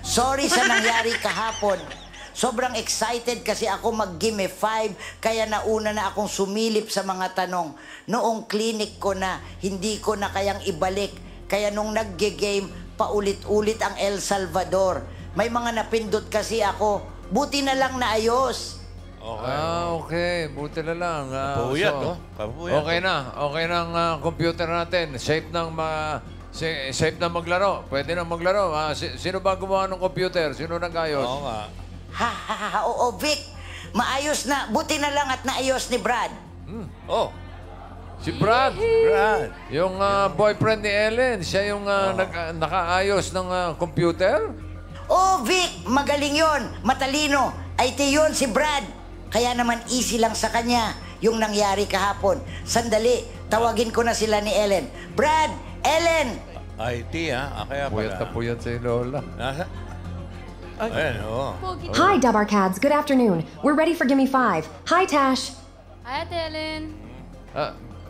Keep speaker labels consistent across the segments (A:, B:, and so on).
A: Sorry sa nangyari kahapon. Sobrang excited kasi ako mag-Game 5, kaya nauna na akong sumilip sa mga tanong. Noong clinic ko na, hindi ko na kayang ibalik. Kaya nung nag-game, paulit-ulit ang El Salvador. May mga napindot kasi ako. Buti na lang naayos.
B: Okay. Okay. Buti na lang.
C: Papuyat, no? Papuyat.
B: Okay na. Okay na ang computer natin. Safe na maglaro. Pwede na maglaro. Sino ba gumawa ng computer? Sino nag-ayos?
C: Oo nga.
A: Oo, Vic. Maayos na. Buti na lang at naayos ni Brad.
C: Oh,
B: Si Brad.
C: Brad.
B: Yung boyfriend ni Ellen. Siya yung nakaayos ng computer?
A: Oh, Vic. Magaling yon. Matalino. IT yun si Brad. Kaya naman easy lang sa kanya yung nangyari kahapon. Sandali. Tawagin ko na sila ni Ellen. Brad! Ellen!
C: IT, ha? Kaya
B: Puyat na
C: pala.
B: puyat si Lola.
C: Nasa? Ayan, oo.
D: Hi, Dabarkads. Good afternoon. We're ready for Gimme 5. Hi, Tash.
E: Hi, Ate Ellen.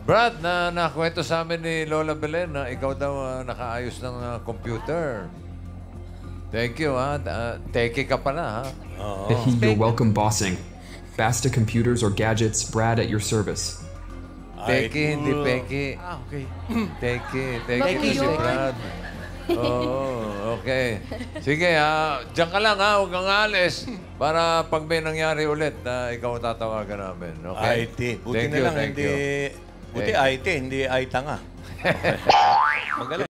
B: Brad, nakwento sa amin ni Lola Belen na ikaw daw nakaayos ng computer. Thank you, ha? Teke ka pala, ha?
F: You're welcome, bossing. Basta Computers or Gadgets, Brad at your service.
B: Teke, hindi peke.
C: Okay.
B: Teke
E: Thank
B: si
E: you.
B: Brad. Oh, okay. Sige, diyan ka lang, ha? Huwag kang alis. Para pag may nangyari ulit, ikaw ang tatawagan namin. Okay?
C: IT. Buti
B: Thank
C: na
B: you,
C: lang,
B: thank
C: hindi...
B: you.
C: Buti IT, hindi IT nga. Magaling.